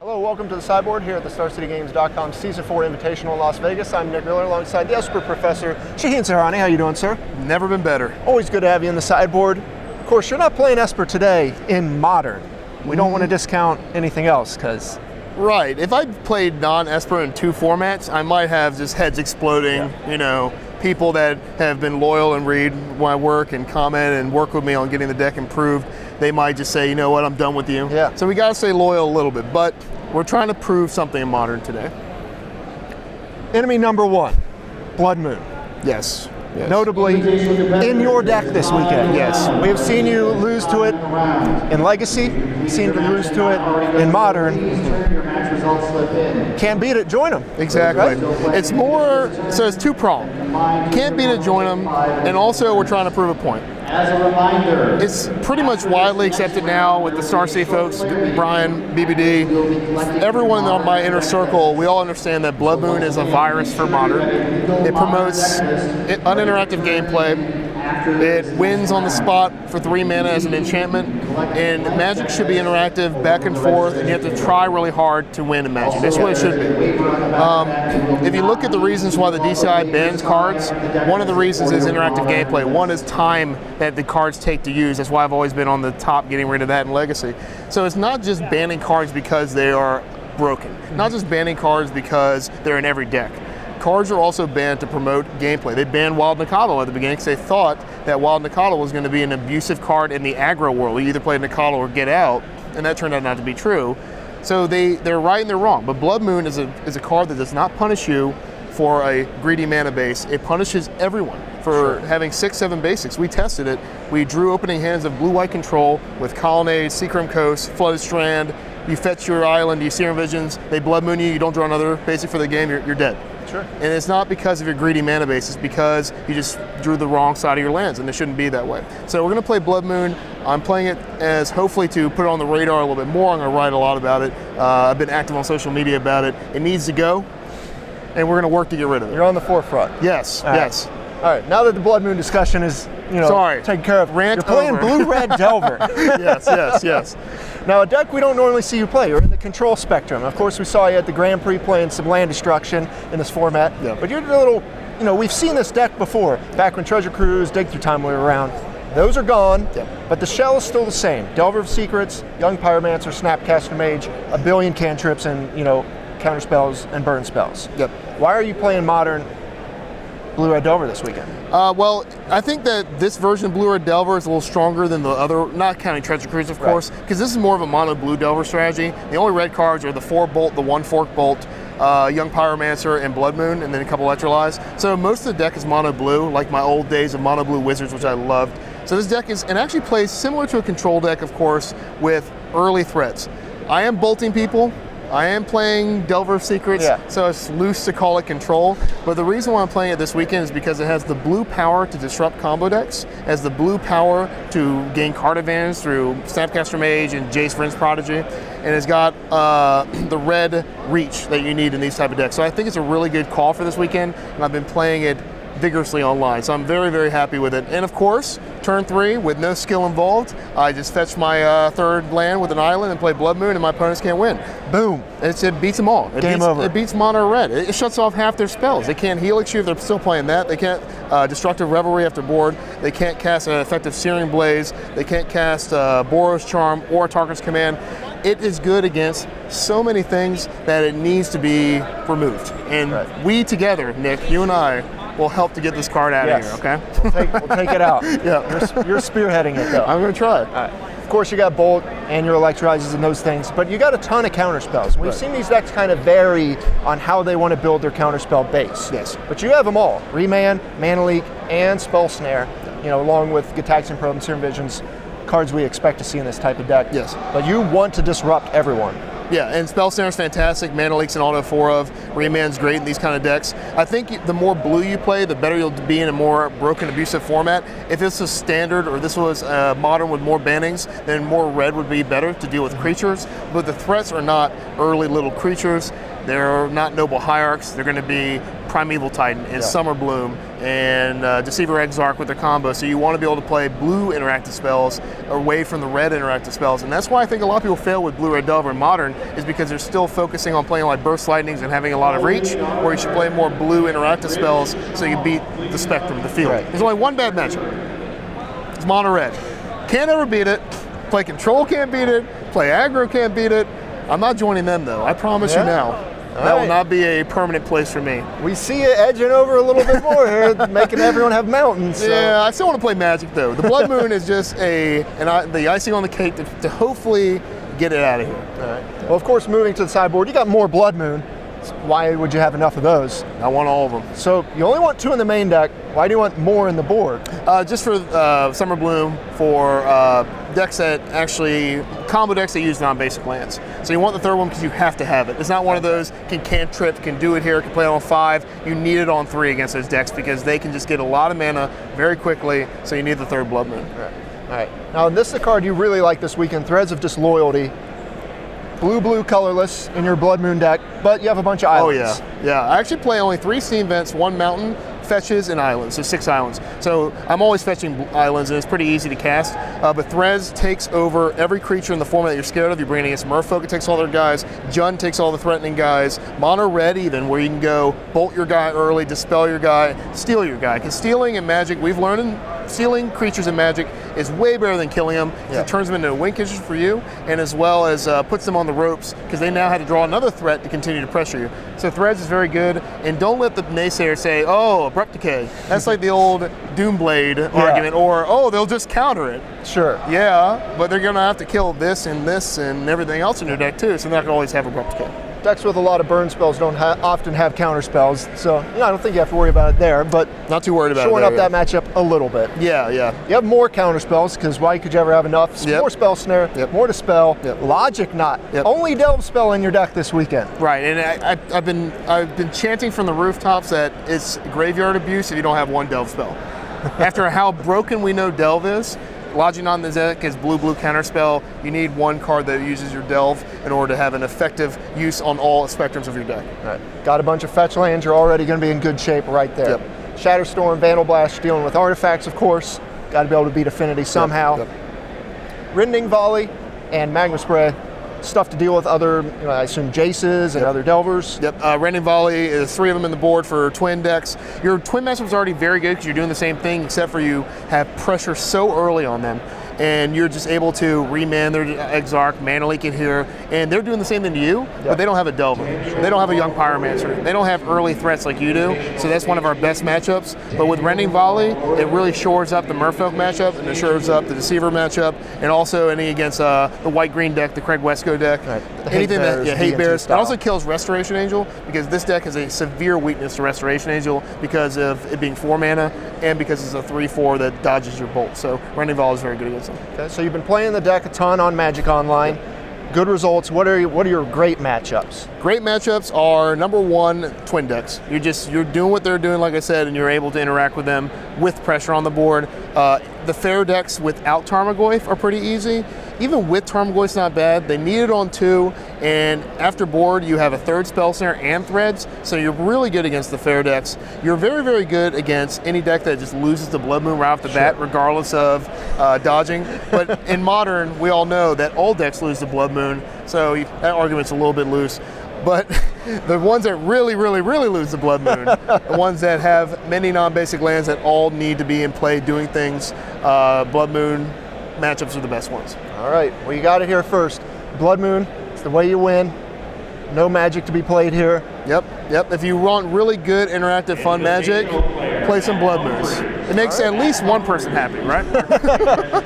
Hello, welcome to the sideboard here at the StarCityGames.com Season 4 Invitational in Las Vegas. I'm Nick Miller alongside the Esper Professor, Shaheen Soorani. How you doing, sir? Never been better. Always good to have you in the sideboard. Of course, you're not playing Esper today in Modern. We don't want to discount anything else, because... Right. If I played non-Esper in 2 formats, I might have just heads exploding, you know, people that have been loyal and read my work and comment and work with me on getting the deck improved. They might just say, you know what, I'm done with you. Yeah. So we got to stay loyal a little bit, but we're trying to prove something in Modern today. Enemy number 1, Blood Moon. Yes. Yes. Notably, in your deck this weekend. Yes. We have seen you lose to it in Legacy, seen you lose to it in Modern. Can't beat it, join them. Exactly. Right? It's more, so it's 2 pronged. Can't beat it, join them, and also we're trying to prove a point. As a reminder, it's pretty much widely accepted now with the Star City folks, Brian, BBD, everyone on my inner circle, we all understand that Blood Moon is a virus for Modern. It promotes uninteractive gameplay. It wins on the spot for 3 mana as an enchantment, and Magic should be interactive, back and forth, and you have to try really hard to win in Magic. That's what it should be. If you look at the reasons why the DCI bans cards, one of the reasons is interactive gameplay. One is time that the cards take to use. That's why I've always been on the top getting rid of that in Legacy. So it's not just banning cards because they are broken. Not just banning cards because they're in every deck. Cards are also banned to promote gameplay. They banned Wild Nikado at the beginning because they thought that Wild Nikado was going to be an abusive card in the aggro world. You either play Nikado or get out, and that turned out not to be true. So they're right and they're wrong. But Blood Moon is a card that does not punish you for a greedy mana base. It punishes everyone for having 6-7 basics. We tested it. We drew opening hands of blue-white control with Colonnade, Seacrum Coast, Flooded Strand. You fetch your island, you Serum Visions, they Blood Moon you, you don't draw another basic for the game, you're dead. Sure. And it's not because of your greedy mana base, it's because you just drew the wrong side of your lands, and it shouldn't be that way. So we're going to play Blood Moon. I'm playing it as hopefully to put it on the radar a little bit more. I'm going to write a lot about it. I've been active on social media about it. It needs to go, and we're going to work to get rid of it. You're on the forefront. Yes, yes. All right, now that the Blood Moon discussion is, taken care of, Rant you're playing over. Blue-Red Delver. Yes. Now, a deck we don't normally see you play. You're in the control spectrum. Of course, we saw you at the Grand Prix playing some land destruction in this format. Yep. But you're a little, we've seen this deck before, back when Treasure Cruise, Dig Through Time were around. Those are gone, but the shell is still the same. Delver of Secrets, Young Pyromancer, Snapcaster Mage, a billion cantrips and, counter spells and burn spells. Yep. Why are you playing Modern Blue-Red Delver this weekend? Well, I think that this version of Blue-Red Delver is a little stronger than the other, not counting Treasure Cruise, of course, because this is more of a mono-blue Delver strategy. The only red cards are the 4-bolt, the 1-fork bolt, Young Pyromancer, and Blood Moon, and then a couple Electrolyze. So most of the deck is mono-blue, like my old days of mono-blue Wizards, which I loved. So this deck and actually plays similar to a control deck, of course, with early threats. I am bolting people. I am playing Delver of Secrets, so it's loose to call it control. But the reason why I'm playing it this weekend is because it has the blue power to disrupt combo decks, has the blue power to gain card advantage through Snapcaster Mage and Jace Vryn's Prodigy, and it's got the red reach that you need in these type of decks. So I think it's a really good call for this weekend, and I've been playing it vigorously online. So I'm very, very happy with it. And of course, turn 3 with no skill involved, I just fetch my 3rd land with an island and play Blood Moon, and my opponents can't win. Boom. It beats them all. Game over. It beats mono red. It shuts off half their spells. They can't Helix you if they're still playing that. They can't Destructive Revelry after board. They can't cast an effective Searing Blaze. They can't cast Boros Charm or Target's Command. It is good against so many things that it needs to be removed. And we together, Nick, you and I, will help to get this card out of here, okay? We'll take it out. You're spearheading it, though. I'm going to try. All right. Of course, you got Bolt and your Electrolyzes and those things, but you got a ton of counter spells. We've seen these decks kind of vary on how they want to build their counter spell base. Yes. But you have them all. Remand, Mana Leak, and Spell Snare, along with Gitaxian Probe and Serum Visions, cards we expect to see in this type of deck. Yes. But you want to disrupt everyone. Yeah, and Spell Snare is fantastic. Mana Leak's an auto 4 of. Remand's great in these kind of decks. I think the more blue you play, the better you'll be in a more broken, abusive format. If this was standard or this was modern with more bannings, then more red would be better to deal with creatures. But the threats are not early little creatures. They're not noble hierarchs. They're going to be Primeval Titan and Summer Bloom and Deceiver Exarch with their combo. So you want to be able to play blue interactive spells away from the red interactive spells. And that's why I think a lot of people fail with Blue-Red Delver in Modern, is because they're still focusing on playing like Burst Lightnings and having a lot of reach, or you should play more blue interactive spells so you beat the spectrum, the field. There's only one bad matchup. It's Mono Red. Can't ever beat it. Play Control can't beat it. Play Aggro can't beat it. I'm not joining them though. I promise you now. That will not be a permanent place for me. We see you edging over a little bit more here, making everyone have mountains. So. Yeah, I still want to play Magic though. The Blood Moon is just the icing on the cake to hopefully get it out of here. All right. Well, of course, moving to the sideboard, you got more Blood Moon. Why would you have enough of those? I want all of them. So you only want 2 in the main deck. Why do you want more in the board? Just for Summer Bloom, for decks that actually, combo decks that use non-basic lands. So you want the third one because you have to have it. It's not one of those cantrip, can do it here, can play it on 5. You need it on 3 against those decks because they can just get a lot of mana very quickly, so you need the third Blood Moon. All right. Now this is the card you really like this weekend, Threads of Disloyalty. Blue, colorless in your Blood Moon deck, but you have a bunch of islands. Oh yeah. I actually play only 3 Steam Vents, 1 Mountain, fetches, and islands, so 6 islands. So I'm always fetching islands, and it's pretty easy to cast. But Threads takes over every creature in the format that you're scared of. You're bringing against Merfolk, it takes all their guys. Jund takes all the threatening guys. Mono Red even, where you can go bolt your guy early, dispel your guy, steal your guy. Because stealing in Magic, we've learned stealing creatures in Magic is way better than killing them. It turns them into a win condition for you, and as well as puts them on the ropes, because they now had to draw another threat to continue to pressure you. So Threads is very good, and don't let the naysayer say, oh, Abrupt Decay. That's like the old Doomblade argument, or, oh, they'll just counter it. Sure. Yeah, but they're going to have to kill this and everything else in your deck too, so they're not going to always have Abrupt Decay. Decks with a lot of burn spells don't often have counter spells, so I don't think you have to worry about it there, but not too worried about it. Showing up that matchup a little bit. Yeah. You have more counter spells, because why could you ever have enough? More Spell Snare, more to spell. Logic Knot. Only Delve spell in your deck this weekend. Right, and I've been chanting from the rooftops that it's graveyard abuse if you don't have 1 Delve spell. After how broken we know Delve is, Logic Knot in the deck is blue counterspell. You need 1 card that uses your Delve in order to have an effective use on all spectrums of your deck. All right. Got a bunch of fetch lands, you're already going to be in good shape right there. Shatterstorm, Vandal Blast, dealing with artifacts, of course. Got to be able to beat Affinity somehow. Rending Volley and Magma Spray. Stuff to deal with other, I assume, Jaces and other Delvers. Rending Volley is 3 of them in the board for twin decks. Your twin matchup is already very good because you're doing the same thing, except for you have pressure so early on them. And you're just able to reman their Exarch, Mana Leak in here, and they're doing the same thing to you, but they don't have a Delver. They don't have a Young Pyromancer. They don't have early threats like you do, so that's one of our best matchups. But with Rending Volley, it really shores up the Merfolk matchup, and it shores up the Deceiver matchup, and also any against the white-green deck, the Craig Wesco deck. Anything Hate Bears. It also kills Restoration Angel, because this deck has a severe weakness to Restoration Angel because of it being 4 mana, and because it's a 3/4 that dodges your bolt. So Rending Volley is very good against them. Okay, so you've been playing the deck a ton on Magic Online. Good results. What are your great matchups? Great matchups are number 1, twin decks. You're doing what they're doing, like I said, and you're able to interact with them with pressure on the board. The fair decks without Tarmogoyf are pretty easy. Even with Tarmogoyf's not bad. They need it on 2, and after board you have a 3rd Spell Snare and Threads, so you're really good against the fair decks. You're very, very good against any deck that just loses the Blood Moon right off the bat, regardless of dodging. But in Modern, we all know that all decks lose the Blood Moon, so that argument's a little bit loose. But the ones that really, really, really lose the Blood Moon, the ones that have many non-basic lands that all need to be in play doing things, Blood Moon matchups are the best ones. All right, well, you got it here first. Blood Moon, it's the way you win. No Magic to be played here. Yep. If you want really good, interactive, fun Magic, play some Blood Moons. It makes at least one person happy, right?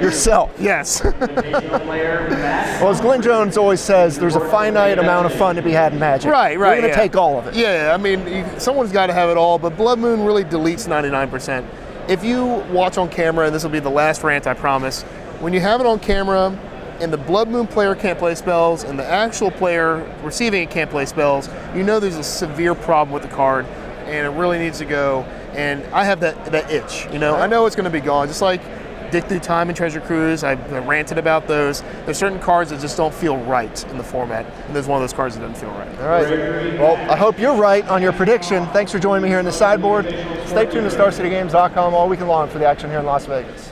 Yourself. Yes. Well, as Glenn Jones always says, there's a finite amount of fun to be had in Magic. Right. You're going to take all of it. Yeah, I mean, someone's got to have it all, but Blood Moon really deletes 99%. If you watch on camera, and this will be the last rant, I promise, when you have it on camera, and the Blood Moon player can't play spells, and the actual player receiving it can't play spells, you know there's a severe problem with the card, and it really needs to go. And I have that itch, I know it's going to be gone. Just like Dig Through Time and Treasure Cruise, I ranted about those. There's certain cards that just don't feel right in the format, and there's one of those cards that doesn't feel right. All right. Well, I hope you're right on your prediction. Thanks for joining me here in the sideboard. Stay tuned to StarCityGames.com all weekend long for the action here in Las Vegas.